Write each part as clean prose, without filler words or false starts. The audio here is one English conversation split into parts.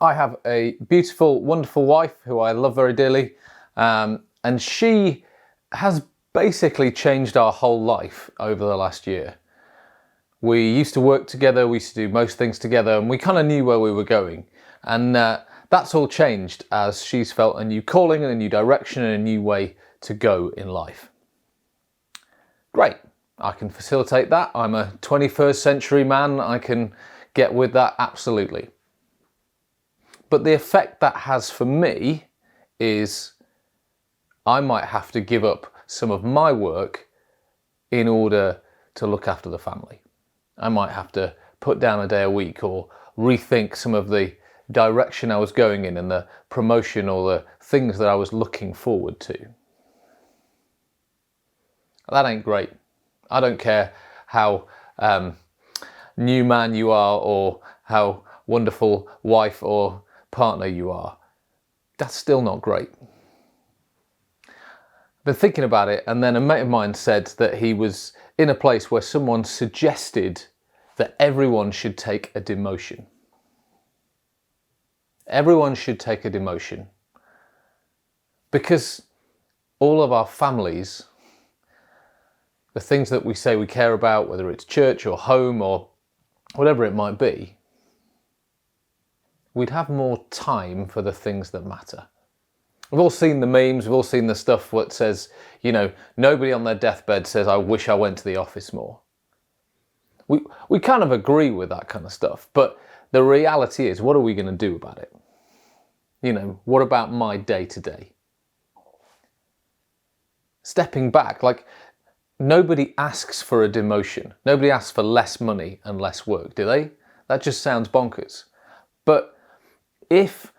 I have a beautiful, wonderful wife who I love very dearly, and she has basically changed our whole life over the last year. We used to work together, we used to do most things together, and we kind of knew where we were going. And that's all changed as she's felt a new calling and a new direction and a new way to go in life. Great, I can facilitate that. I'm a 21st century man, I can get with that absolutely. But the effect that has for me is I might have to give up some of my work in order to look after the family. I might have to put down a day a week or rethink some of the direction I was going in and the promotion or the things that I was looking forward to. That ain't great. I don't care how new man you are or how wonderful wife or partner you are. That's still not great. I've been thinking about it, and then a mate of mine said that he was in a place where someone suggested that everyone should take a demotion. Everyone should take a demotion. Because all of our families, the things that we say we care about, whether it's church or home or whatever it might be, we'd have more time for the things that matter. We've all seen the memes, we've all seen the stuff that says, you know, nobody on their deathbed says, I wish I went to the office more. We kind of agree with that kind of stuff, but the reality is, what are we going to do about it? You know, what about my day to day? Stepping back, like, nobody asks for a demotion. Nobody asks for less money and less work, do they? That just sounds bonkers. But if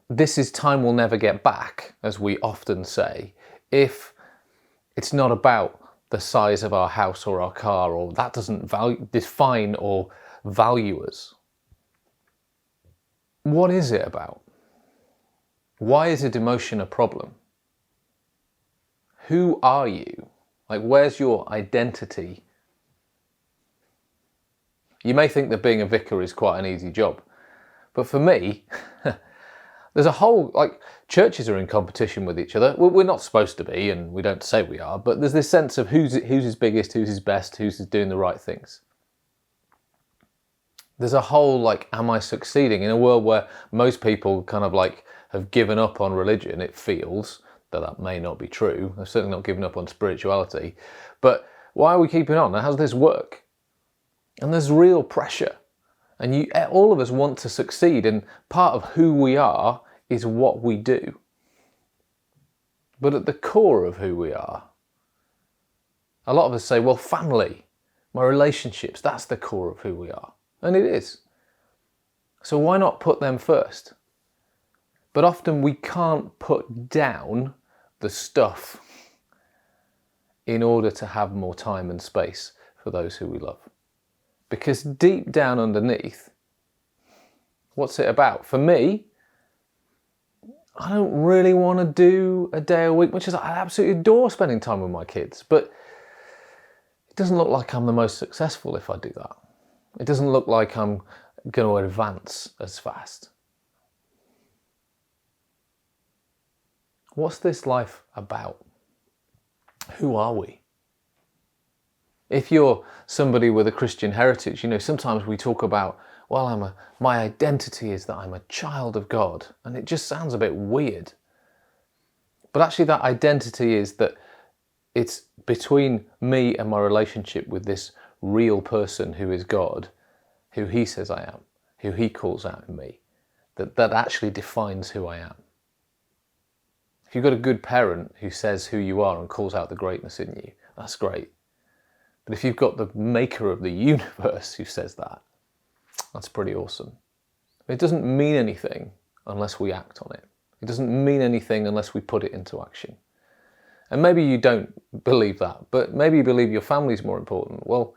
this is time we'll never get back, as we often say, if it's not about the size of our house or our car, or that doesn't define or value us, what is it about? Why is a demotion a problem? Who are you? Like, where's your identity? You may think that being a vicar is quite an easy job, but for me, there's a whole, like, churches are in competition with each other. We're not supposed to be, and we don't say we are, but there's this sense of who's his biggest, who's his best, who's doing the right things. There's a whole, like, am I succeeding? In a world where most people kind of like have given up on religion, it feels, though that may not be true. They've certainly not given up on spirituality. But why are we keeping on? How does this work? And there's real pressure. And all of us want to succeed, and part of who we are is what we do. But at the core of who we are, a lot of us say, well, family, my relationships, that's the core of who we are. And it is. So why not put them first? But often we can't put down the stuff in order to have more time and space for those who we love. Because deep down underneath, what's it about? For me, I don't really want to do a day a week, which is, I absolutely adore spending time with my kids, but it doesn't look like I'm the most successful if I do that. It doesn't look like I'm going to advance as fast. What's this life about? Who are we? If you're somebody with a Christian heritage, you know, sometimes we talk about, well, my identity is that I'm a child of God, and it just sounds a bit weird. But actually that identity is that it's between me and my relationship with this real person who is God, who he says I am, who he calls out in me, that actually defines who I am. If you've got a good parent who says who you are and calls out the greatness in you, that's great. But if you've got the maker of the universe who says that, that's pretty awesome. It doesn't mean anything unless we act on it. It doesn't mean anything unless we put it into action. And maybe you don't believe that, but maybe you believe your family's more important. Well,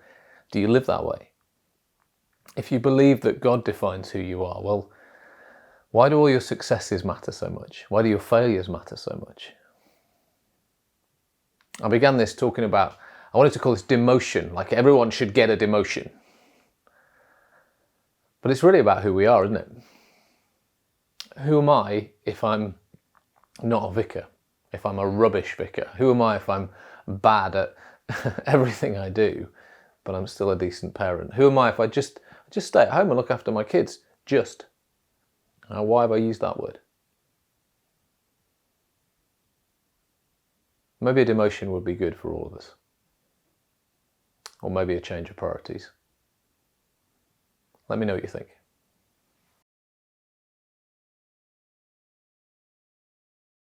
do you live that way? If you believe that God defines who you are, well, why do all your successes matter so much? Why do your failures matter so much? I began this talking about, I wanted to call this demotion, like everyone should get a demotion. But it's really about who we are, isn't it? Who am I if I'm not a vicar? If I'm a rubbish vicar? Who am I if I'm bad at everything I do, but I'm still a decent parent? Who am I if I just stay at home and look after my kids? Just. Now, why have I used that word? Maybe a demotion would be good for all of us. Or maybe a change of priorities. Let me know what you think.